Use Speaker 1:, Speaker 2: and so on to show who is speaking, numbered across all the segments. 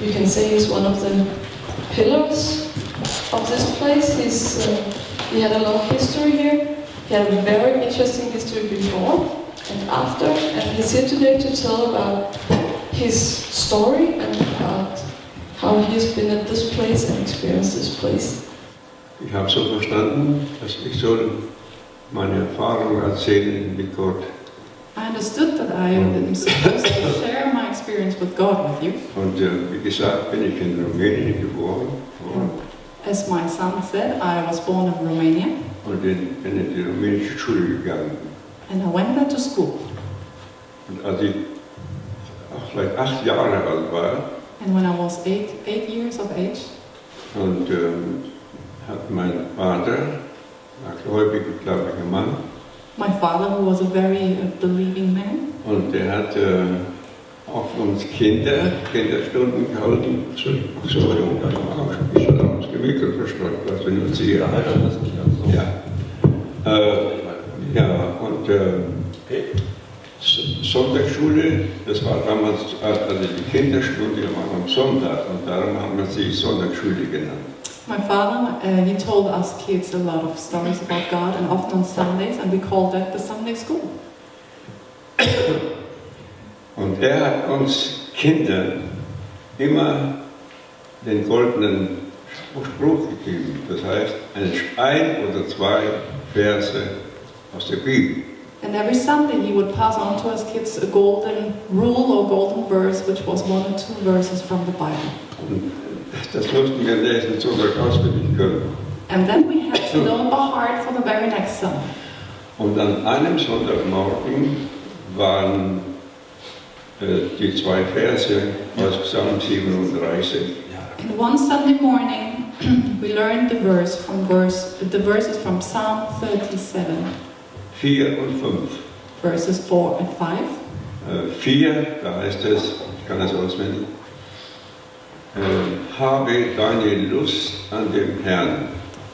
Speaker 1: you can say he's one of the pillars of this place. He had a long history here. He had a very interesting history before and after, and he's here today to tell about his story and about how he's been at this place and experienced this place.
Speaker 2: Ich habe so verstanden, dass ich soll meine Erfahrungen erzählen mit Gott.
Speaker 3: I understood that I am supposed to share my experience with God with you.
Speaker 2: Und wie gesagt, bin ich in Rumänien geboren.
Speaker 3: As my son said, I was born in Romania.
Speaker 2: Und bin in die rumänische Schule gegangen.
Speaker 3: And I went there to school.
Speaker 2: Und als ich vielleicht 8 Jahre alt war,
Speaker 3: and when I was 8 years of age,
Speaker 2: und hat mein Vater, ein gläubiger Mann,
Speaker 3: my father, who was a very believing man,
Speaker 2: und der hat auch für uns Kinderstunden gehalten. Entschuldigung, das war ein bisschen aus dem Mikro verstreut, was wir nur sehen. Ja, und Sonntagsschule, das war damals, also die Kinderstunde war am Sonntag, und darum haben wir sie Sonntagsschule genannt.
Speaker 3: My father, he told us kids a lot of stories about God, and often on Sundays, and we called that the Sunday school.
Speaker 2: Und er hat uns Kindern immer den goldenen Spruch gegeben, das heißt, ein oder 2 Verse aus der Bibel.
Speaker 3: And every Sunday he would pass on to us kids a golden rule or golden verse, which was 1 or 2 verses from the Bible.
Speaker 2: Und das mussten wir nächsten Sonntag auswendig können.
Speaker 3: And then we had to know by heart for the very next Sunday.
Speaker 2: Und an einem Sonntagmorgen waren die 2 Verse aus Psalm 37.
Speaker 3: And one Sunday morning we learned the verses from Psalm 37.
Speaker 2: 4 und 5.
Speaker 3: Verses 4 and 5.
Speaker 2: 4, da heißt es, ich kann das auswendig, habe deine Lust an dem Herrn,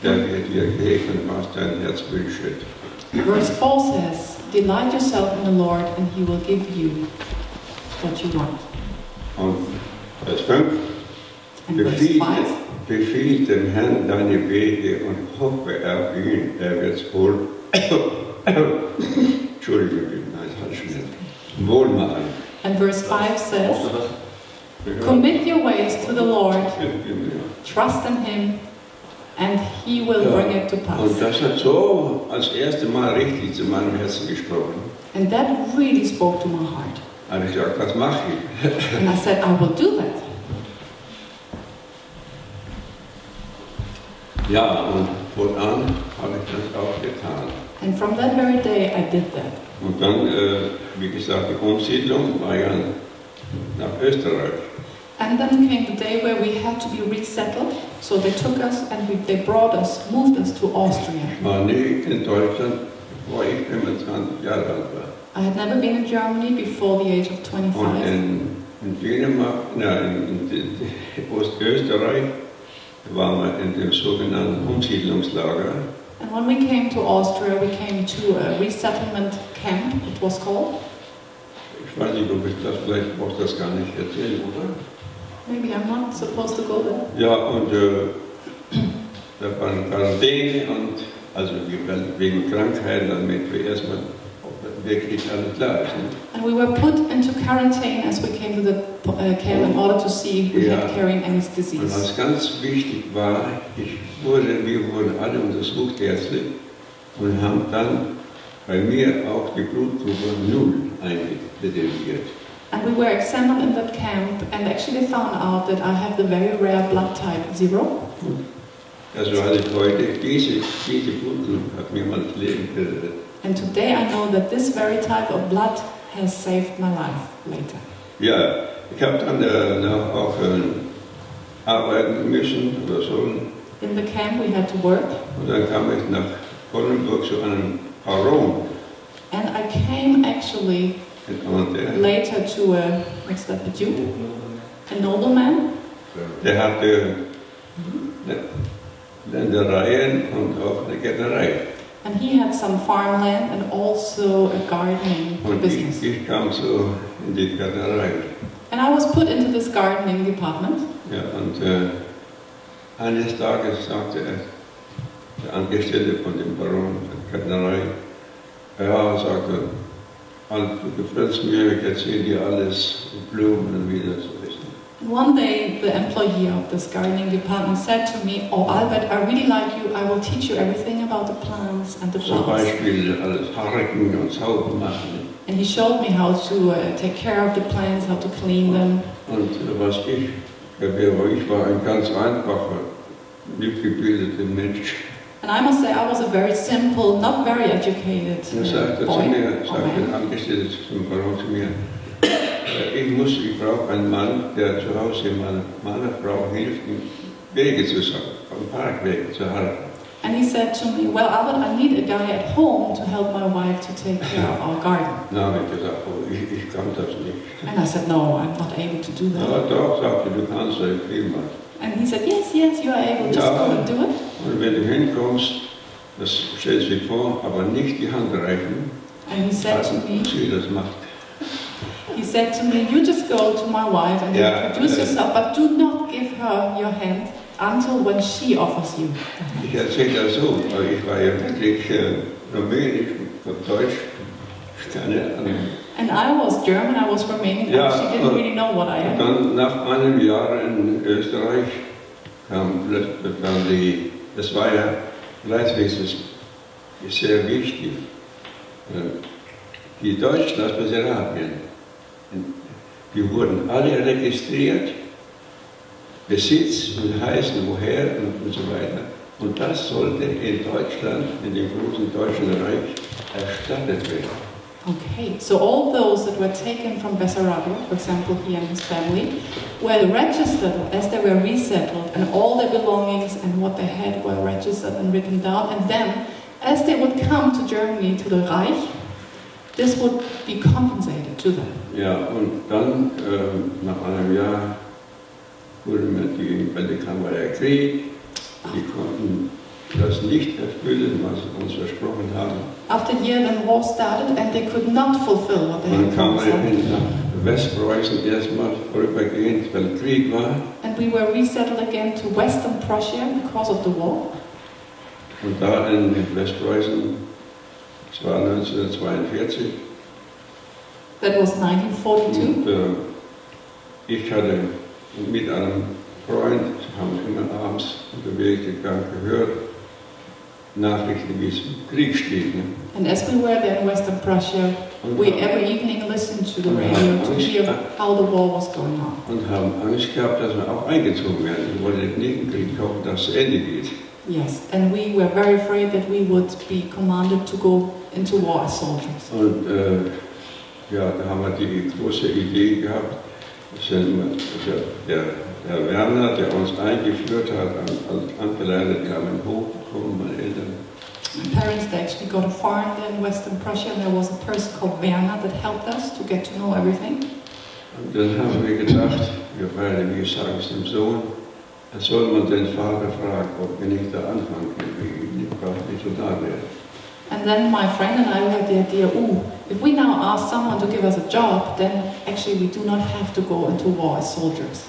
Speaker 2: der wird dir geben, was dein Herz wünscht.
Speaker 3: Verse 4 says, delight yourself in the Lord and he will give you what you want.
Speaker 2: Und Vers 5, befiehl dem Herrn deine Wege und hoffe auf ihn, er wird's wohl. Entschuldigung, nein, das hatte ich nicht. Wohlmachen.
Speaker 3: And verse 5 says, commit your ways to the Lord, trust in him, and he will bring it to pass.
Speaker 2: Und das hat so als erste Mal richtig zu meinem Herzen gesprochen.
Speaker 3: And that really spoke to my heart.
Speaker 2: Und ich gesagt, das mache ich.
Speaker 3: And I said, I will do that.
Speaker 2: Ja, und fortan habe ich das auch getan.
Speaker 3: And from that very day I did that.
Speaker 2: Und dann, wie gesagt, die Umsiedlung war ja nach Österreich.
Speaker 3: And then came the day where we had to be resettled. So they took us and they moved us to Austria.
Speaker 2: Ich war nie in Deutschland, bevor ich 25 Jahre alt war.
Speaker 3: I had never been in Germany before the age of 25.
Speaker 2: Und in Dänemark, in Ostösterreich, waren wir in dem sogenannten Umsiedlungslager.
Speaker 3: And when we came to Austria, we came to a resettlement camp, it was called.
Speaker 2: Ich weiß nicht, ob ich das vielleicht brauche das gar nicht erzählen, oder?
Speaker 3: Maybe I'm not supposed to go there.
Speaker 2: Ja, und da waren Quarantäne und also wegen Krankheiten, damit wir erstmal wirklich alles klar ist.
Speaker 3: And we were put into quarantine as we came to the camp in order to see if we had carrying any
Speaker 2: Und
Speaker 3: disease.
Speaker 2: was ganz wichtig war, wir wurden alle untersucht ärztlich und haben dann bei mir auch die Blutgruppe 0 eindetektiert.
Speaker 3: And we were examined in that camp and actually they found out that I have the very rare blood type 0.
Speaker 2: Also heute, diese Blutgruppe hat mir mein Leben gerettet.
Speaker 3: And today I know that this very type of blood has saved my life later.
Speaker 2: Ja, ich habe dann auch arbeiten müssen oder so.
Speaker 3: In the camp we had to work.
Speaker 2: Und dann kam ich nach Oldenburg zu einem Baron.
Speaker 3: And I came actually later to what's that, a Jew? A nobleman.
Speaker 2: Der hatte Ländereien und auch eine Gärtnerei.
Speaker 3: And he had some farmland and also a gardening
Speaker 2: Und
Speaker 3: business.
Speaker 2: ich kam so in die Gärtnerei.
Speaker 3: And I was put into this gardening department.
Speaker 2: Ja, und eines Tages sagte der Angestellte von dem Baron der Gärtnerei, ja, sagte, du gefällst mir, ich erzähle dir alles, Blumen und wie das so ist.
Speaker 3: One day, the employee of this gardening department said to me, "Oh, Albert, I really like you. I will teach you everything about the plants and the
Speaker 2: Zum
Speaker 3: flowers."
Speaker 2: Beispiel alles harken und sauber machen.
Speaker 3: And he showed me how to take care of the plants, how to clean them.
Speaker 2: Und was ich war ein ganz einfacher, nicht gebildeter Mensch.
Speaker 3: And I must say, I was a very simple, not very educated
Speaker 2: Er sagte zu
Speaker 3: boy.
Speaker 2: mir,
Speaker 3: or
Speaker 2: sagte
Speaker 3: man.
Speaker 2: ein Angestellter zum Baron zu mir, ich brauche einen Mann, der zu Hause meiner Frau hilft, Wege zu sagen, vom Parkwege zu halten.
Speaker 3: And he said to me, "Well, Albert, I need a guy at home to help my wife to take care of our garden."
Speaker 2: Na, habe ich gesagt, oh, ich kann das nicht.
Speaker 3: And I said, "No, I'm not able to do
Speaker 2: Ja,
Speaker 3: that."
Speaker 2: doch, sagte, du kannst das prima.
Speaker 3: And he said, "Yes, you are able. Just
Speaker 2: Ja.
Speaker 3: go and do it."
Speaker 2: Und wenn du hinkommst, das stellst du dir vor, aber nicht die Hand reichen,
Speaker 3: And he said to me,
Speaker 2: sie das macht.
Speaker 3: "You just go to my wife and
Speaker 2: Yeah,
Speaker 3: introduce yourself, but do not give her your hand until when she offers you."
Speaker 2: Ich erzähle das so, weil ich war ja wirklich Rumänisch und Deutsch, keine Ahnung.
Speaker 3: And I was German, I was Romanian,
Speaker 2: Ja,
Speaker 3: and she didn't really know what I
Speaker 2: Und
Speaker 3: am.
Speaker 2: dann nach einem Jahr in Österreich kam das war ja, Leitwesen ist sehr wichtig. Die Deutschen aus Bessarabien, die wurden alle registriert, Besitz und heißen woher und so weiter. Und das sollte in Deutschland, in dem großen Deutschen Reich, erstattet werden.
Speaker 3: Okay, so all those that were taken from Bessarabia, for example, he and his family, were registered as they were resettled, and all their belongings and what they had were registered and written down, and then, as they would come to Germany, to the Reich, this would be compensated to them.
Speaker 2: Ja, und dann, nach einem Jahr, weil da kam der Krieg, die konnten das nicht erfüllen, was sie uns versprochen haben.
Speaker 3: After a year, then war started, and they could not fulfill what they
Speaker 2: Dann
Speaker 3: had
Speaker 2: kam
Speaker 3: promised.
Speaker 2: er nach Westpreußen erstmal vorübergehend, weil Krieg war.
Speaker 3: And we were resettled again to Western Prussia because of the war.
Speaker 2: Und da in Westpreußen, das war 1942,
Speaker 3: That was 1942.
Speaker 2: und ich hatte mit einem Freund, haben immer abends unterwegs gehört, Nachrichten, wie es im Krieg steht. Ne?
Speaker 3: And as we were there in Western Prussia, we every evening listened to the radio to hear how the war was going on.
Speaker 2: Und haben Angst gehabt, dass wir auch eingezogen werden. Wir wollten nicht einen Krieg hoffen, dass es zu Ende geht.
Speaker 3: Yes, and we were very afraid that we would be commanded to go into war as soldiers.
Speaker 2: Und ja, da haben wir die große Idee gehabt, der Werner, der uns eingeführt hat, angeleitet, wir haben einen Hof bekommen, meine Eltern.
Speaker 3: My parents, they actually got a farm there in Western Prussia, and there was a person called Werner that helped us to get to know everything.
Speaker 2: Und dann haben wir gedacht, wir sagen es dem Sohn, soll man den Vater fragen, ob wir nicht da anfangen können, ich brauche nicht so da werden.
Speaker 3: And then my friend and I had the idea, if we now ask someone to give us a job, then actually we do not have to go into war as soldiers.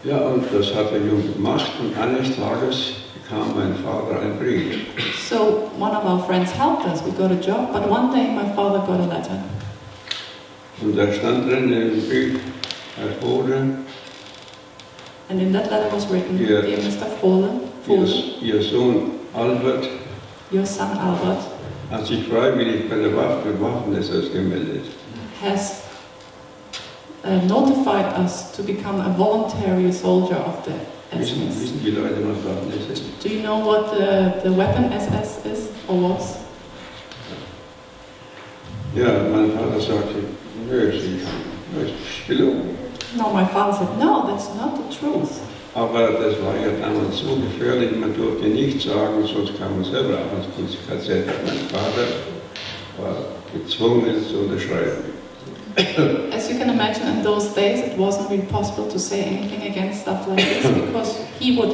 Speaker 2: Ja, und das hat der Junge gemacht und eines Tages bekam mein Vater einen Brief.
Speaker 3: So one of our friends helped us, we got a job, but one day my father got a letter.
Speaker 2: Und da stand drin in dem Brief, Herr Fode,
Speaker 3: And in that letter was written,
Speaker 2: Yeah.
Speaker 3: Dear Mr. Fode,
Speaker 2: Ihr Sohn Albert
Speaker 3: your son Albert
Speaker 2: hat sich freiwillig bei der Waffenessers gemeldet.
Speaker 3: has notified us to become a voluntary soldier of the SS.
Speaker 2: Wissen die Leute, was Waffeness ist?
Speaker 3: Do you know what the weapon SS is or was?
Speaker 2: Ja, mein Vater sagte, nö, das ist gelogen.
Speaker 3: No, my father said, no, that's not the truth.
Speaker 2: Aber das war ja damals so gefährlich, man durfte nichts sagen, sonst kam man selber ab ins KZ. Mein Vater war gezwungen, es zu unterschreiben.
Speaker 3: As you can imagine, in those days it wasn't really possible to say anything against stuff like this because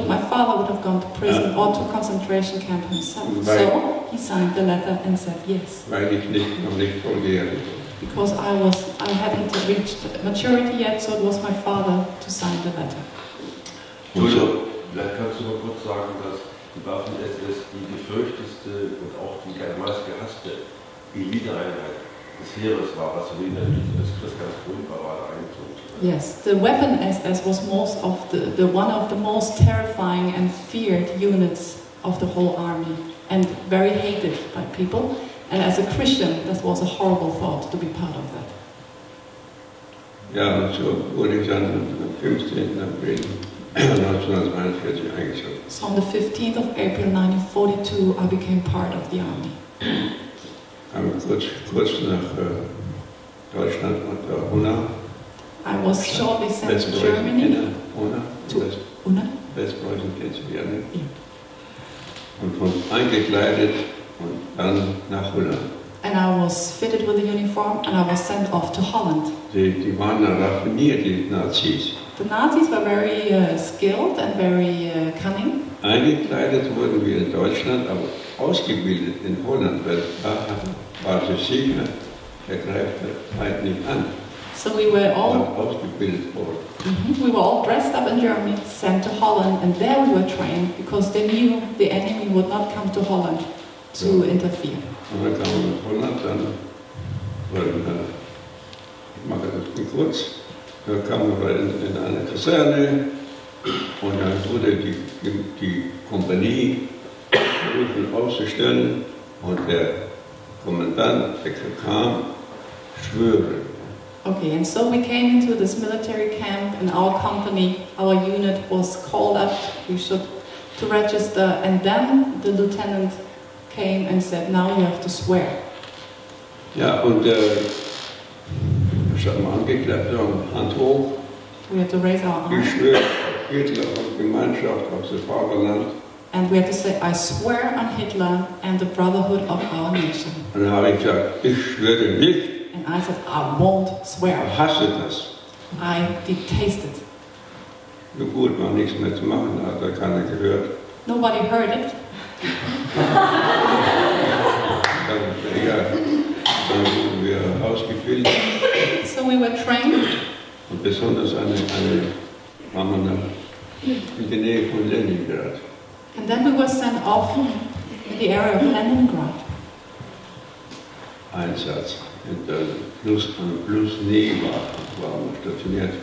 Speaker 3: my father would have gone to prison or to concentration camp himself.
Speaker 2: Right.
Speaker 3: So he signed the letter and said yes.
Speaker 2: Weil ich noch nicht volljährig war.
Speaker 3: because I hadn't reached maturity yet, so it was my father to sign the letter.
Speaker 4: Entschuldigung, vielleicht kannst du mal kurz sagen, dass die Waffen-SS die gefürchtetste und auch die meist gehasste Eliteeinheit des Heeres war, was wir natürlich das ganz furchtbar war, eingezogen zu werden.
Speaker 3: Yes, the weapon SS was most of the one of the most terrifying and feared units of the whole army, and very hated by people. And as a Christian, that was a horrible thought to be part of that.
Speaker 2: Ja, und so wurde ich dann am 15. April 1941 eingezogen.
Speaker 3: So on the 15th of April 1942, I became part of the army.
Speaker 2: Kam kurz nach Deutschland und UNA.
Speaker 3: I was shortly sent to Germany. To UNA?
Speaker 2: Westpreußen kennst du ja nicht.
Speaker 3: Ja.
Speaker 2: Und von eingekleidet und dann nach Holland.
Speaker 3: And I was fitted with a uniform and I was sent off to Holland.
Speaker 2: Die waren dann raffiniert, die Nazis.
Speaker 3: The Nazis were very skilled and very cunning.
Speaker 2: Eingekleidet wurden wir in Deutschland, aber ausgebildet in Holland, weil da war sie sicher, er greift der Feind nicht an.
Speaker 3: So we were all
Speaker 2: ausgebildet worden.
Speaker 3: We were all dressed up in Germany, sent to Holland, and there we were trained because they knew the enemy would not come to Holland to interfere.
Speaker 2: Und dann kamen wir nach Holland, dann wurden wir, ich mache das kurz, dann kamen wir in eine Kaserne und dann wurde die Kompanie berufen auszustellen und der Kommandant, der kam, schwöre.
Speaker 3: Okay, and so we came into this military camp and our company, our unit was called up, we should to register, and then the lieutenant came and said, now you have to swear.
Speaker 2: Ja, und ich habe mal angeklappt, Hand hoch.
Speaker 3: We had to raise our arm.
Speaker 2: Ich schwöre auf Hitler und Gemeinschaft auf das Vaterland.
Speaker 3: And we had to say, I swear on Hitler and the brotherhood of our nation.
Speaker 2: Und dann habe ich gesagt, ich schwöre nicht.
Speaker 3: And I said, I won't swear.
Speaker 2: Ich hasse das.
Speaker 3: I detest it.
Speaker 2: Nur gut, war nichts mehr zu machen, hat da keiner gehört.
Speaker 3: Nobody heard it.
Speaker 2: Dann wurden wir ausgebildet.
Speaker 3: So we were trained.
Speaker 2: Und besonders eine waren wir in der Nähe von Leningrad.
Speaker 3: And then we were sent off in the area of Leningrad.
Speaker 2: Einsatz. Und plus Neva waren wir stationiert.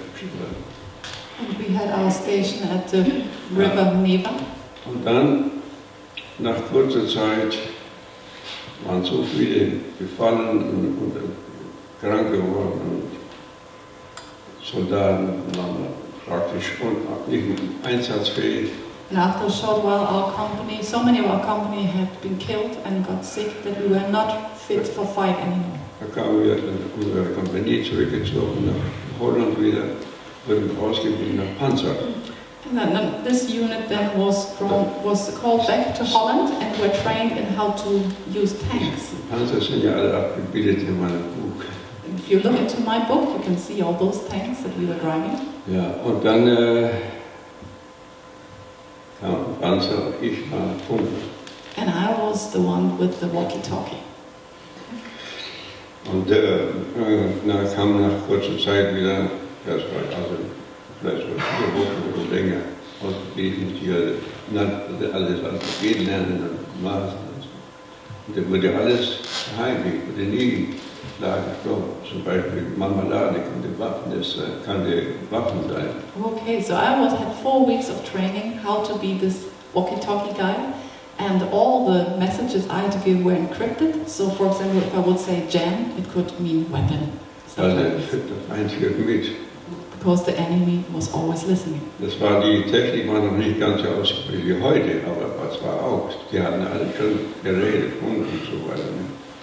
Speaker 3: And we had our station at the river Neva.
Speaker 2: Und dann, nach kurzer Zeit, waren so viele gefallen und krank geworden und Soldaten waren praktisch nicht einsatzfähig.
Speaker 3: And after a short while, so many of our company had been killed and got sick that we were not fit for fight anymore.
Speaker 2: Da kamen wir in unsere Kompanie zurückgezogen nach Holland wieder, wurden ausgebildet nach Panzer.
Speaker 3: And then this unit then was called back to Holland and were trained in how to use tanks.
Speaker 2: Panzer sind ja alle abgebildet in meinem Buch.
Speaker 3: If you look into my book, you can see all those tanks that we were driving.
Speaker 2: Ja, und dann kam ein Panzer und ich war Funke.
Speaker 3: And I was the one with the walkie-talkie.
Speaker 2: Und dann kam nach kurzer Zeit wieder, das war also vielleicht so 4 Wochen oder länger, ausgebildet, die alles gehen lernen und Maßen und so. Und da wurde alles heimlich, wurde nie klar gesprochen. Zum Beispiel Marmelade kann die Waffen sein.
Speaker 3: Okay, so I had 4 weeks of training how to be this walkie-talkie guy. And all the messages I had to give were encrypted. So, for example, if I would say jam, it could mean weapon.
Speaker 2: Also der Feind hört mit.
Speaker 3: Because the enemy was always listening.
Speaker 2: Das war die Technik war noch nicht ganz so ausgebildet wie heute, aber es war auch. Die hatten alle schon geredet und so weiter.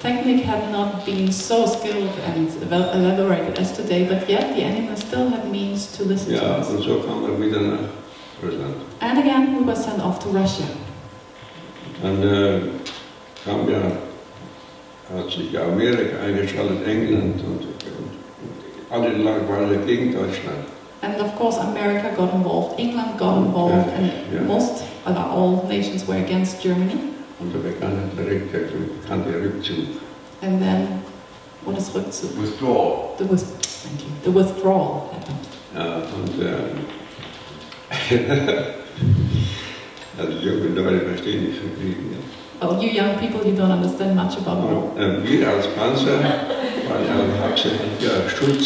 Speaker 3: Technique had not been so skilled and elaborated as today, but yet the enemy still had means to listen to us.
Speaker 2: Und so kam er wieder nach Russland.
Speaker 3: And again, we were sent off to Russia.
Speaker 2: Dann hat sich Amerika eingeschaltet, England und alle waren gegen Deutschland.
Speaker 3: And of course America got involved, England got involved, and most, all nations were against Germany.
Speaker 2: Und da begann der bekannte Rückzug.
Speaker 3: And then Und das Rückzug.
Speaker 4: Withdrawal.
Speaker 3: The withdrawal happened.
Speaker 2: Ja, und also junge Leute verstehen nicht von Kriegen.
Speaker 3: Oh, you young people, you don't understand much about war.
Speaker 2: Wir als Panzer waren ja hauptsächlich Schutz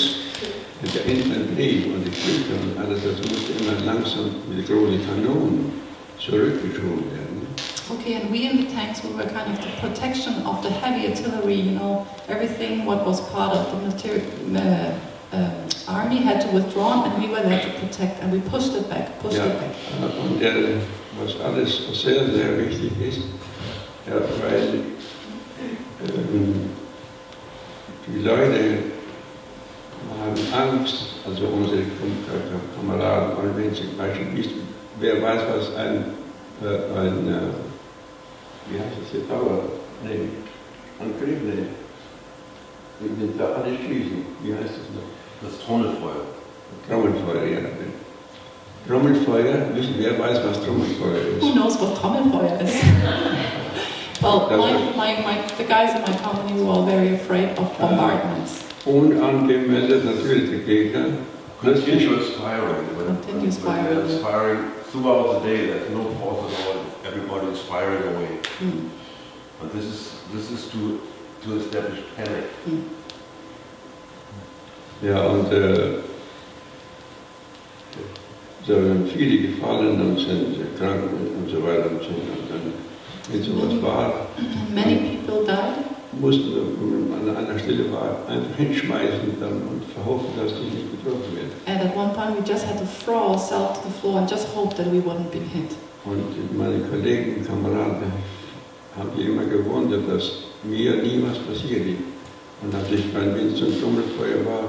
Speaker 2: der Infanterie und die Flüge und alles, das musste immer langsam mit großen Kanonen zurückgeschoben werden.
Speaker 3: Okay, and we in the tanks, we were kind of the protection of the heavy artillery, you know, everything what was part of the army had to withdraw and we were there to protect and we pushed it back.
Speaker 2: Und was alles sehr, sehr wichtig ist, ja, weil die Leute haben Angst, also unsere Kameraden, und wenn zum Beispiel ist, wer weiß, was ein wie heißt das hier, Angriff, da alle schießen, wie heißt das noch?
Speaker 4: Das Trommelfeuer.
Speaker 2: Trommelfeuer, ja. Trommelfeuer, wer weiß, was Trommelfeuer ist?
Speaker 3: Who knows what Trommelfeuer is? Well, the guys in my company were all very afraid of bombardments.
Speaker 2: Unangemeldet natürlich der Gegner.
Speaker 4: Continuous firing.
Speaker 3: Continuous firing.
Speaker 4: There's firing throughout the day. There's no pause at all. Everybody is firing away. And this is to establish panic.
Speaker 2: Ja, und so sind viele gefallen und sind krank und so weiter und so. Und dann, wenn sowas war,
Speaker 3: many people died.
Speaker 2: Mussten an einer Stelle einfach hinschmeißen und verhoffen, dass die nicht getroffen werden.
Speaker 3: And at one point we just had to throw ourselves to the floor and just hope that we wouldn't be hit.
Speaker 2: Und meine Kollegen und Kameraden haben sich immer gewundert, dass mir nie was passiert ist. Und als ich beim Winston Trommelfeuer war,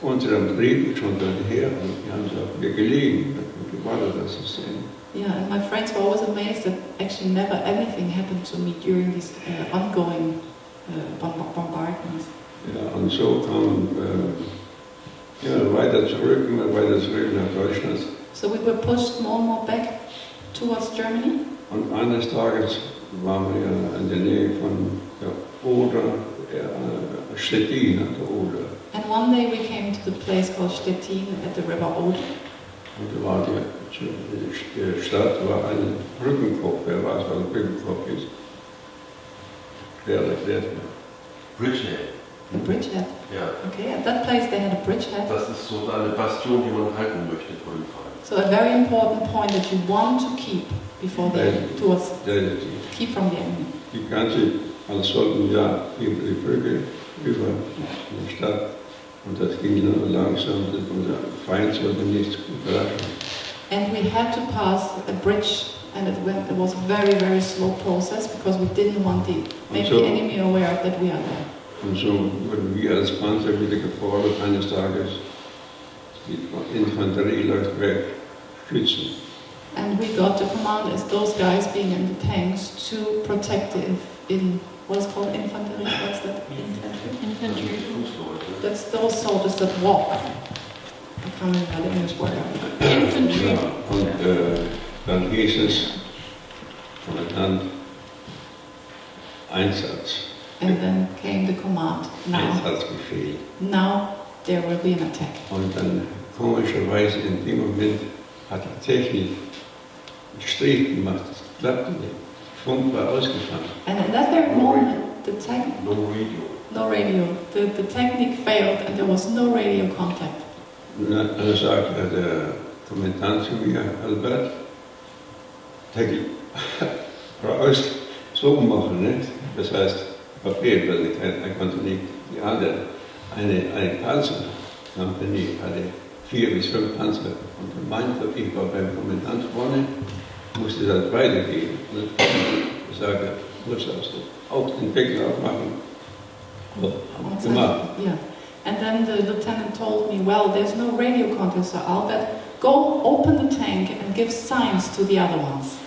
Speaker 2: unserem Trieb schon daher, und die haben gesagt, wir gelegen und gewartet, dass es sehen.
Speaker 3: Yeah, and my friends were always amazed that actually never anything happened to me during these ongoing bombardments.
Speaker 2: Ja, und so kam weiter zurück nach Deutschland.
Speaker 3: So we were pushed more and more back towards Germany.
Speaker 2: Und eines Tages waren wir in der Nähe von der Oder, Stettin an der Oder.
Speaker 3: And one day we came to the place called Stettin at the River Oder.
Speaker 2: Und da war die Stadt war ein Brückenkopf, wer weiß, was ein Brückenkopf ist. Wer erklärt mir?
Speaker 4: Bridgehead.
Speaker 3: A bridgehead?
Speaker 4: Ja.
Speaker 3: Okay, at that place they had a bridgehead.
Speaker 4: Das ist so eine Bastion, die man halten möchte vor dem Feind.
Speaker 3: So a very important point that you want to keep before keep from the enemy.
Speaker 2: Die ganze, also sollten ja über die Brücke, über die Stadt, und das ging dann langsam, unser Feind sollte nichts überraschen.
Speaker 3: And we had to pass a bridge, and it was a very, very slow process because we didn't want to make the enemy aware that we are there.
Speaker 2: Und so wurden wir als Panzer wieder gefordert, eines Tages, die Infanterie läuft weg, schützen.
Speaker 3: And we got the command as those guys being in the tanks to protect in what is called infantry. What's that? Infantry. That's those soldiers that walk. I can't remember the English word. Infantry.
Speaker 2: Ja, und dann hieß es von Einsatz.
Speaker 3: And then came the command.
Speaker 2: Einsatzbefehl.
Speaker 3: Now there will be an attack.
Speaker 2: Und dann komischerweise in dem Moment hat die Technik einen Strich gemacht. Das klappte nicht. Funk war ausgefallen.
Speaker 3: And at that very moment, the
Speaker 4: No radio.
Speaker 3: The technique failed and there was no radio contact.
Speaker 2: Dann sagte der Kommandant zu mir, Albert, Technik, raus, so machen, nicht? Das heißt, Papier, weil er konnte nicht die andere. Eine Panzerkompanie hatte 4 bis 5 Panzer. Und er meinte, ich war beim Kommandant vorne, musste das weitergeben. Ich sagte, muss das auch den Deckel aufmachen. Gemacht.
Speaker 3: Yeah. And then the lieutenant told me, well, there's no radio contact, so Albert, go open the tank and give signs to the other ones.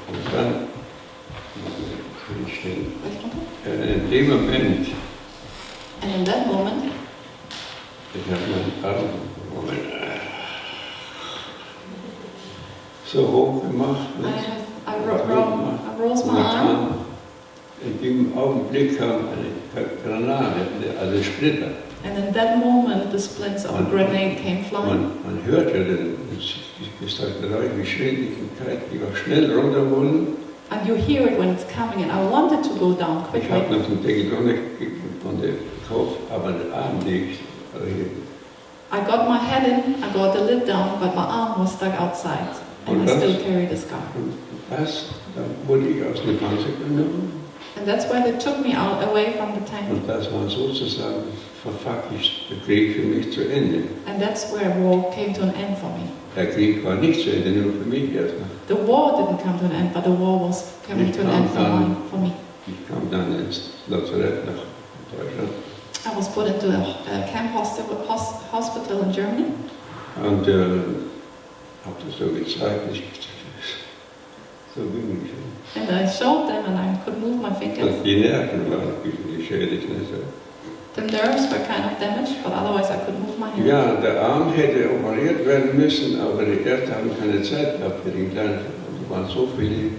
Speaker 2: Und dann, in dem Moment,
Speaker 3: and in that moment,
Speaker 2: ich habe meinen Arm so hoch gemacht.
Speaker 3: I rose my arm.
Speaker 2: in dem Augenblick kam eine Granate, also Splitter.
Speaker 3: And in that moment, the splints of a grenade came flying.
Speaker 2: Man hörte den Geschwindigkeit, die war schnell runter wollen.
Speaker 3: And you hear it when it's coming, and I wanted to go down
Speaker 2: Ich
Speaker 3: quickly.
Speaker 2: habe noch den Deckel von der Kopf, aber den Arm nicht.
Speaker 3: I got my head in, I got the lid down, but my arm was stuck outside, and I still carried a scar.
Speaker 2: Dann wurde ich aus dem Panzer genommen.
Speaker 3: And that's why they took me out away from the tank.
Speaker 2: Und das war sozusagen faktisch der Krieg für mich zu Ende.
Speaker 3: And that's where war came to an end for me.
Speaker 2: Der Krieg war nicht zu Ende, nur für mich erstmal.
Speaker 3: The war didn't come to an end, but the war was coming to an end for me.
Speaker 2: Ich kam dann ins Lazarett nach Deutschland.
Speaker 3: I was put into a camp hospital in Germany.
Speaker 2: Und habe das so gezeigt, so ging ich.
Speaker 3: And I showed them and I could move my fingers.
Speaker 2: Die Nerven waren ein bisschen geschädigt. Nicht?
Speaker 3: The nerves were kind of damaged, but otherwise I could move my hand.
Speaker 2: Ja, der Arm hätte operiert werden müssen, aber die Ärzte haben keine Zeit gehabt für den Kleinen. Es waren so viele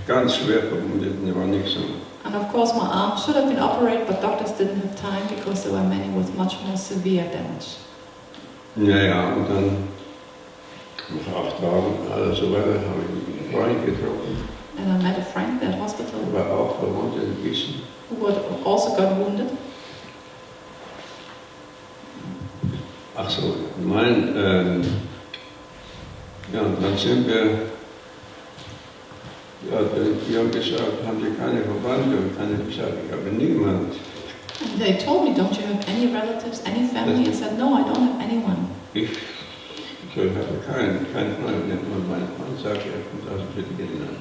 Speaker 2: ganz schwer verwundet, das war nicht so.
Speaker 3: And of course my arm should have been operated, but doctors didn't have time because there were many with much more severe damage.
Speaker 2: Naja, und dann nach 8 Tagen, also weiter, habe ich einen Freund getroffen.
Speaker 3: And I met a friend at hospital
Speaker 2: Er war auch verwundet ein bisschen.
Speaker 3: who also got wounded.
Speaker 2: Ach so, ja, und dann sind wir, ja, die haben gesagt, haben Sie keine Verwandte? Und dann habe ich gesagt, ich habe niemand.
Speaker 3: And they told me, don't you have any relatives, any family? I said, no, I don't have anyone.
Speaker 2: Ich habe keinen Freund. Und mein Freund sagte, er kommt aus Südvietnam.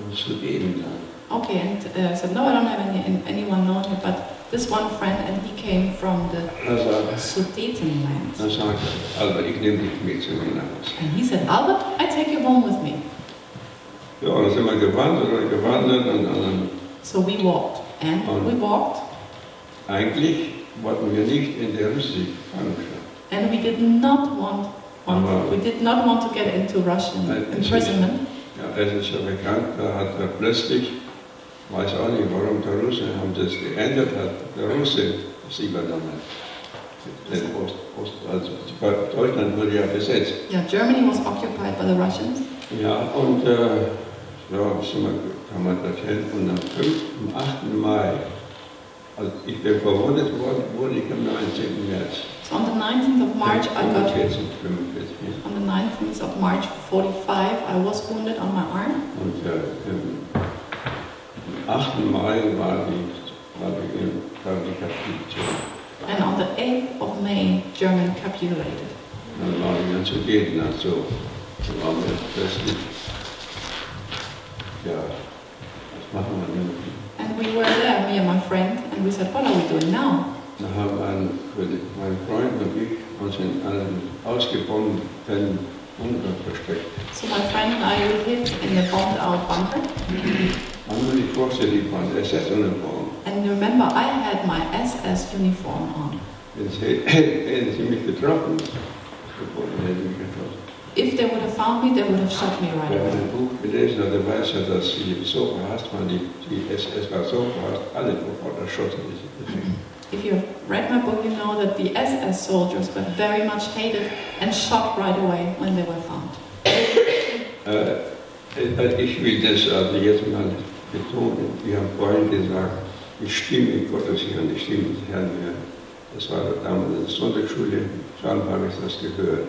Speaker 2: Aus Sudan.
Speaker 3: Okay, and I said, no, I don't have anyone known here, but this one friend, and he came from the Sudetenland.
Speaker 2: Dann sagte er, Albert, ich nehme dich mit zu mir nach Hause.
Speaker 3: And he said, Albert, I take you home with me.
Speaker 2: Ja, dann sind wir gewandert und
Speaker 3: So we walked, and we walked.
Speaker 2: Eigentlich wollten wir nicht in der russischen Gefangenschaft.
Speaker 3: And we did not want to get into Russian imprisonment.
Speaker 2: Ja, es ist ja bekannt, da hat er plötzlich, weiß auch nicht warum, der Russe haben das geändert, hat der Russe das übernommen. Also Deutschland wurde ja besetzt.
Speaker 3: Yeah, Germany was occupied by the Russians.
Speaker 2: Ja, und kam man dorthin und am 8. Mai, also ich bin verwundet worden, wurde ich am 19. März.
Speaker 3: So on the 19th of March, I got.
Speaker 2: 45.
Speaker 3: On the 19th of March 45, I was wounded on my arm.
Speaker 2: Und am 8. Mai war die Kapitulation.
Speaker 3: And on the 8th of May, Germany capitulated.
Speaker 2: Dann waren wir in Sudetenland so. Dann waren wir plötzlich, ja, was machen wir denn?
Speaker 3: And we were there, me and my friend, and we said, what are we doing now?
Speaker 2: Da haben mein Freund und ich uns in einem ausgebauten Bunker versteckt.
Speaker 3: So my friend and I hid in the bombed-out bunker.
Speaker 2: Man muss sich vorstellen, die waren SS-Uniform.
Speaker 3: And remember, I had my SS uniform on.
Speaker 2: Hätten sie mich getroffen,
Speaker 3: If they would have found me, they would have shot me right
Speaker 2: Wer
Speaker 3: away.
Speaker 2: ein Buch gelesen hat, der weiß ja, dass sie so verhasst waren, die SS war so verhasst, alle sofort erschossen.
Speaker 3: If you've read my book, you know that the SS soldiers were very much hated and shot right away when they were found.
Speaker 2: Ich will das also jetzt mal betonen. Wir haben vorhin gesagt, die Stimme Gottes hören, die Stimme des Herrn hören. Das war damals in der Sonntagsschule, schon habe ich das gehört.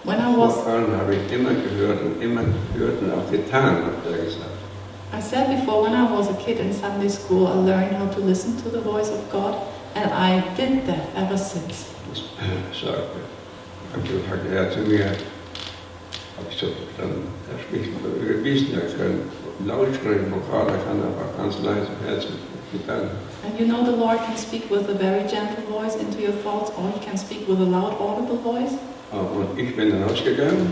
Speaker 3: When I was,
Speaker 2: Vorhin habe ich immer gehört und auch getan, hat er gesagt.
Speaker 3: I said before, when I was a kid in Sunday school, I learned how to listen to the voice of God, and I did that ever since.
Speaker 2: Das sagte er zu mir, habe ich so verstanden, er spricht über Wissen, er kann laut sprechen, Vokal, er kann aber ganz leise Herzen gedanken.
Speaker 3: And you know the Lord can speak with a very gentle voice into your thoughts, or He can speak with a loud, audible voice.
Speaker 2: Und ich bin dann rausgegangen,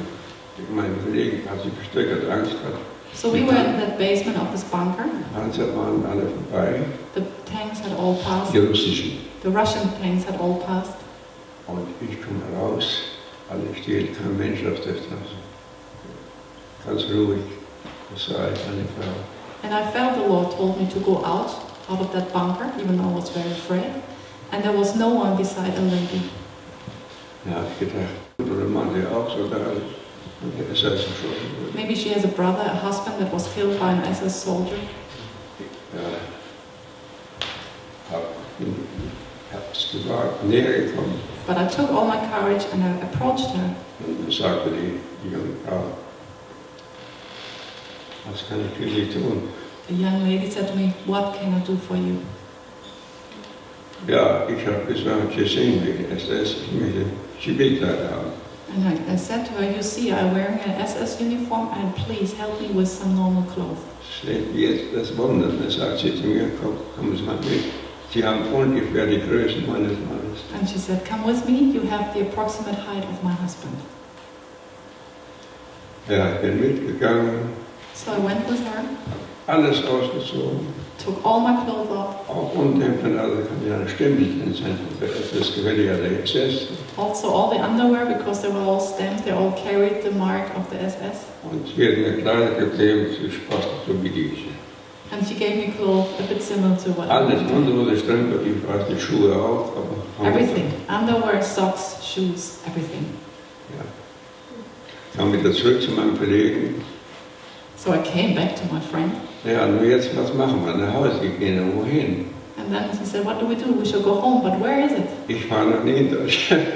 Speaker 2: mein Kollege hat sich versteckt, Angst gehabt.
Speaker 3: So we were in that basement of this bunker.
Speaker 2: Panzer waren alle vorbei,
Speaker 3: The tanks had all passed.
Speaker 2: die russischen.
Speaker 3: The Russian tanks had all passed.
Speaker 2: Und ich komme raus, alle still, kein Mensch auf der Straße. Ganz ruhig, das sei eine Frau.
Speaker 3: And I felt the Lord told me to go out of that bunker, even though I was very afraid. And there was no one beside a lady.
Speaker 2: Ja, hab ich gedacht, oder Mann, der auch so da ist, und der ist als erschossen wurde.
Speaker 3: Maybe she has a brother, a husband that was killed by an SS soldier.
Speaker 2: Ja, hab's gewagt, näher gekommen.
Speaker 3: But I took all my courage and I approached her.
Speaker 2: Und sagte die junge Frau, was kann ich für Sie tun?
Speaker 3: The young lady said to me, "What can I do for you?"
Speaker 2: Ja, ich habe gesagt, Sie sehen mich, SS, ich möchte Zivilkleider haben.
Speaker 3: And I said to her, "You see, I'm wearing an SS uniform and please help me with some normal clothes."
Speaker 2: Steht jetzt das Wundern, dann sagt sie zu mir, kommen Sie mal mit. Sie haben ungefähr die Größe meines Mannes.
Speaker 3: And she said, "Come with me, you have the approximate height of my husband."
Speaker 2: Ja, ich bin mitgegangen,
Speaker 3: So I went with her,
Speaker 2: alles ausgezogen,
Speaker 3: took all my clothes off,
Speaker 2: auch Unterhemden, also kann ja Stempel drin sein, das Gewelle ja der SS.
Speaker 3: also all the underwear, because they were all stamped, they all carried the mark of the SS.
Speaker 2: Und sie hat mir Kleider gegeben, sie passt so wie diese.
Speaker 3: And she gave me clothes a bit similar to what I
Speaker 2: Alles
Speaker 3: wanted.
Speaker 2: andere, das Stempel, ich weiß die Schuhe auch, aber...
Speaker 3: Everything, underwear, socks, shoes, everything.
Speaker 2: Ja. Kam wieder zurück zu meinem Kollegen.
Speaker 3: So I came back to my friend,
Speaker 2: Ja, nur jetzt, was machen wir? Nach Hause gehen, wohin?
Speaker 3: and then he said, "What do? We should go home, but where is it?"
Speaker 2: Ich war noch nie in Deutschland.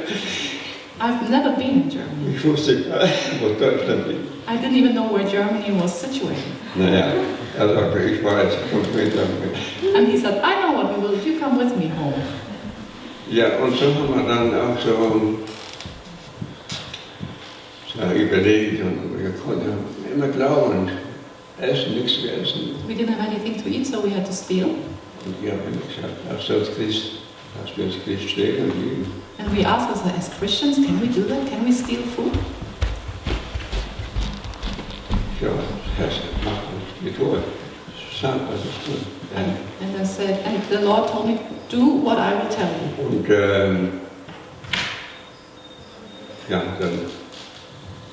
Speaker 3: I've never been in Germany.
Speaker 2: Ich wusste gar nicht, wo Deutschland liegt.
Speaker 3: I didn't even know where Germany was situated.
Speaker 2: Naja, er sagte, ich weiß, kommt mit damit.
Speaker 3: And he said, "I know what we will do, you come with me home."
Speaker 2: Ja, und so haben wir dann auch so überlegt und wir konnten immer glauben, essen, nichts zu essen.
Speaker 3: We didn't have anything to eat, so we had to steal.
Speaker 2: Und ich habe immer gesagt, darfst du als Christ stehlen und lieben?
Speaker 3: And we asked us, as Christians, can we do that? Can we steal food?
Speaker 2: Ja, Herr, mach uns die Tod. Sag, was ich tue.
Speaker 3: And I said, and the Lord told me, "Do what I will tell you."
Speaker 2: Und ja, dann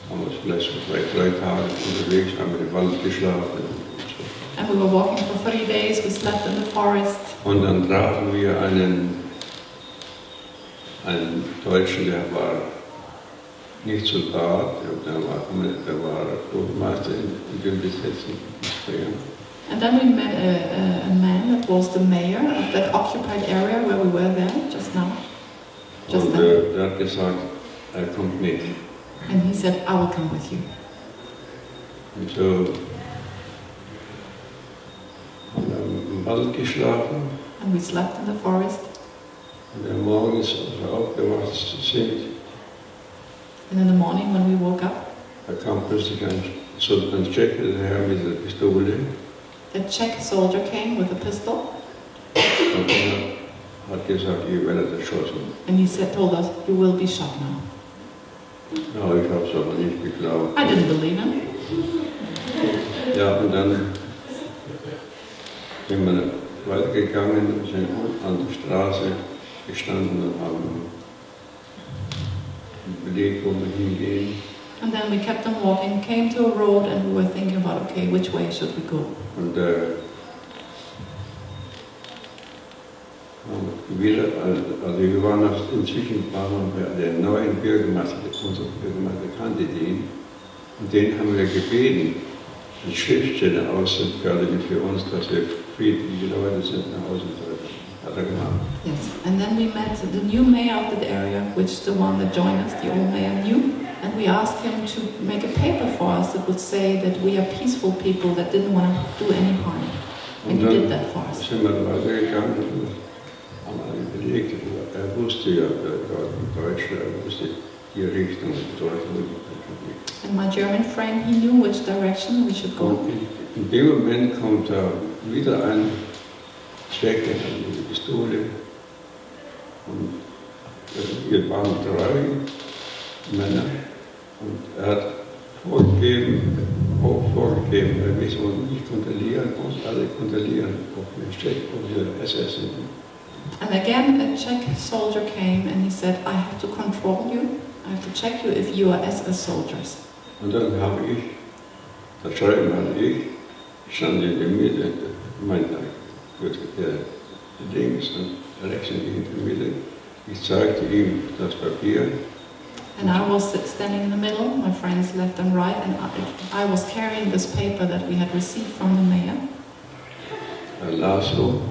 Speaker 2: haben wir uns vielleicht so 3 Tage unterwegs, haben wir im Wald geschlafen.
Speaker 3: And we were walking for 3 days, we slept in the forest.
Speaker 2: Und dann trafen wir einen Deutschen, der war nicht Soldat, der war Bürgermeister in dem besetzten Bayern.
Speaker 3: And then we met a man that was the mayor of that occupied area where we were then, just now.
Speaker 2: Und der hat gesagt, er kommt mit.
Speaker 3: And he said, "I will come with you."
Speaker 2: Und so haben wir im Wald geschlafen.
Speaker 3: And we slept in the forest.
Speaker 2: Und am Morgen, als wir aufgewacht sind,
Speaker 3: And in the morning when we woke up,
Speaker 2: da kam plötzlich ein Tscheche daher mit der Pistole.
Speaker 3: the Czech soldier came with a pistol.
Speaker 2: Und er hat gesagt, ihr werdet erschossen.
Speaker 3: And he told us, "You will be shot now."
Speaker 2: Ja, ich habe es aber nicht geglaubt.
Speaker 3: I didn't believe him.
Speaker 2: Ja, und dann sind wir weitergegangen und sind an der Straße gestanden und haben überlegt, wo wir hingehen.
Speaker 3: And then we kept on walking, came to a road, and we were thinking about, okay, which way should we go?
Speaker 2: Und wieder, also wir waren inzwischen bei der neuen Bürgermeister, unser Bürgermeister kannte den, und den haben wir gebeten, die Schriftsteller auszufertigen für uns, dass wir friedliche Leute sind, nach Hause sollten. Hat er gemacht.
Speaker 3: Yes. And then we met the new mayor of that area, which the one that joined us, the old mayor, knew. And we asked him to make a paper for us that would say that we are peaceful people that didn't want to do any harm. And he did that for us.
Speaker 2: Sind wir weitergegangen und haben überlegt, er wusste ja, Deutsch, er wusste die Richtung, Deutschland.
Speaker 3: And my German friend, he knew which direction we should go.
Speaker 2: Und in dem Moment kommt da wieder ein Tscheche mit der Pistole. Und wir waren 3 Männer. Und er hat vorgegeben, wir sollen nicht kontrollieren, uns alle kontrollieren, ob wir Tschechen oder SS sind.
Speaker 3: And again, a Czech soldier came and he said, "I have to control you. I have to check you if you are SS soldiers."
Speaker 2: Und dann habe ich, das schreiben hatte ich, stand in der Mitte, mein der Dings und rechts in der Mitte. Ich zeigte ihm das Papier.
Speaker 3: And I was standing in the middle, my friends left and right, and I was carrying this paper that we had received from the mayor.
Speaker 2: Er las so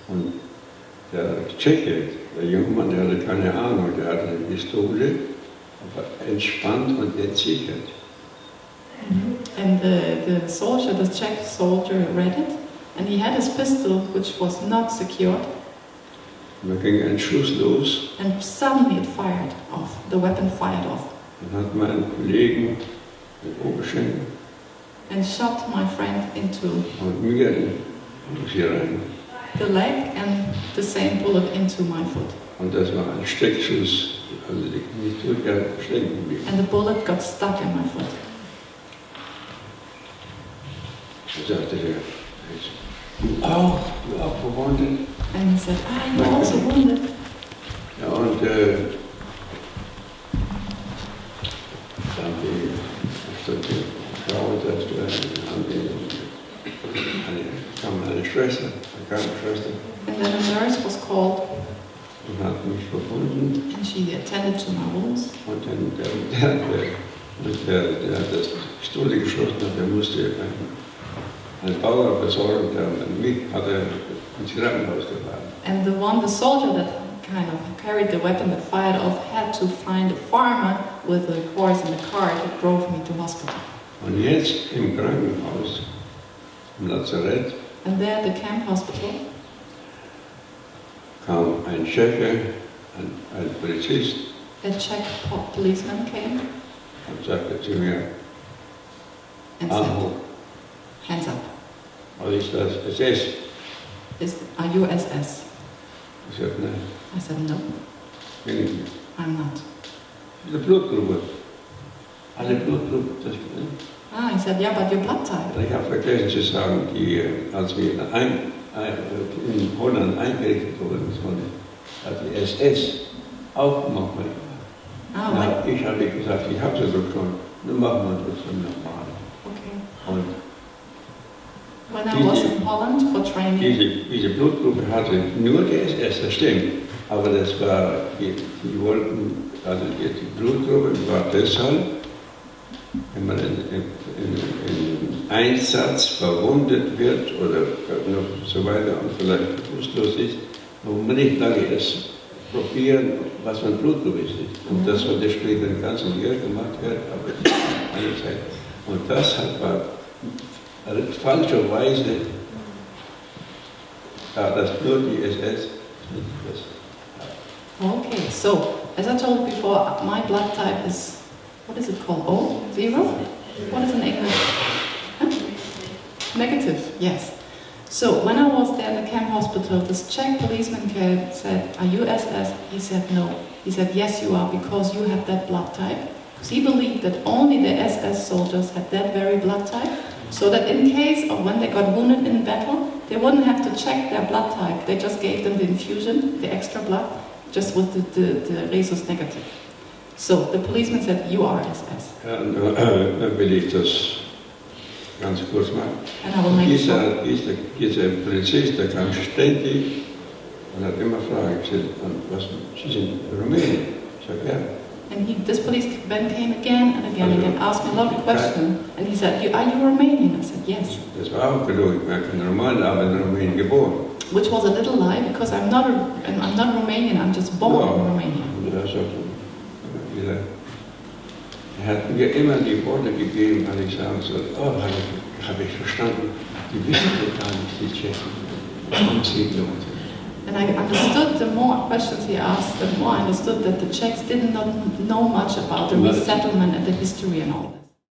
Speaker 2: und der Tscheche, der junge Mann, der hatte keine Ahnung, der hatte eine Pistole, aber entspannt und entsichert.
Speaker 3: And the soldier, the Czech soldier, read it, and he had his pistol, which was not secured.
Speaker 2: Und da ging ein Schuss los.
Speaker 3: And suddenly it fired off. The weapon fired off.
Speaker 2: Dann hat mein Kollegen den Oberschenkel
Speaker 3: And shot my friend into
Speaker 2: und mir hier rein.
Speaker 3: the leg, and the same bullet into my foot.
Speaker 2: Und das war ein Steckschuss, also nicht zurück, stecken geblieben.
Speaker 3: And the bullet got stuck in my foot.
Speaker 2: Da sagte der, du auch verwundet.
Speaker 3: And he said, you're also wounded.
Speaker 2: Ja, und dann die Frau, kam eine Schwester, eine Krankenschwester.
Speaker 3: And then a nurse was called,
Speaker 2: Und hat mich verbunden.
Speaker 3: and she attended to my wounds.
Speaker 2: Und dann der hat das Pistole geschossen und der musste einen Bauer besorgen, der mich hat ins Krankenhaus gefahren.
Speaker 3: And the soldier that kind of carried the weapon that fired off had to find a farmer with a horse in the car that drove me to hospital.
Speaker 2: Und jetzt im Krankenhaus, im Lazarett,
Speaker 3: And there at the camp hospital,
Speaker 2: kam ein Tscheche, ein Polizist,
Speaker 3: a Czech policeman came
Speaker 2: und sagte zu mir,
Speaker 3: and said,
Speaker 2: Aho,
Speaker 3: hands up.
Speaker 2: was ist das? SS?
Speaker 3: Are you SS?
Speaker 2: Ich sagte, nein,
Speaker 3: I said, no,
Speaker 2: bin ich nicht.
Speaker 3: I'm not.
Speaker 2: Die Blutgruppe. Alle Blutgruppen, das
Speaker 3: He said, yeah, but your blood type.
Speaker 2: ich habe vergessen zu sagen, als wir in Holland eingerichtet wurden, hat die SS auch noch mal. Ja, ich habe gesagt, ich habe sie doch schon, nun machen wir das dann nochmal.
Speaker 3: Okay.
Speaker 2: Und
Speaker 3: when I was in Holland for training,
Speaker 2: diese Blutgruppe hatte nur die SS, das stimmt. Aber das war, die wollten, also die Blutgruppe war deshalb, wenn man in Einsatz verwundet wird oder noch so weiter und vielleicht bewusstlos ist, warum man nicht lange erst probieren, was man Blutgruppe ist. Und das sollte später den ganzen Jahr gemacht werden, aber eine Zeit. Und das war falscherweise, da das nur die SS nicht das.
Speaker 3: Okay, so as I told before, my blood type is, what is it called? O? Zero? What is in English? Huh? Negative, yes. So when I was there in the camp hospital, this Czech policeman came, said, are you SS? He said, no. He said, yes, you are, because you have that blood type. Because he believed that only the SS soldiers had that very blood type, so that in case of when they got wounded in battle, they wouldn't have to check their blood type. They just gave them the infusion, the extra blood, just with the rhesus negative. So the policeman said, you are SS.
Speaker 2: Ja, dann will ich das ganz kurz machen.
Speaker 3: And I will make it short.
Speaker 2: Dieser Polizist, der kam ständig und hat immer Fragen gestellt, was, Sie sind Rumänien? Ich sage, ja.
Speaker 3: And this policeman came again and again, asked me a lot of questions. And he said, are you Romanian? I said, yes.
Speaker 2: Das war auch gelogen, ich bin kein Romaner, aber in Rumänien geboren.
Speaker 3: Which was a little lie, because I'm not Romanian, I'm just born in Romania.
Speaker 2: Er hat mir immer die Worte gegeben, weil ich sagen soll, oh, habe ich verstanden, die wissen gar nicht, die Tschechen, warum sie Leute.
Speaker 3: And I understood, the more questions he asked, the more I understood that the Czechs did not know much about the resettlement and the history and all this.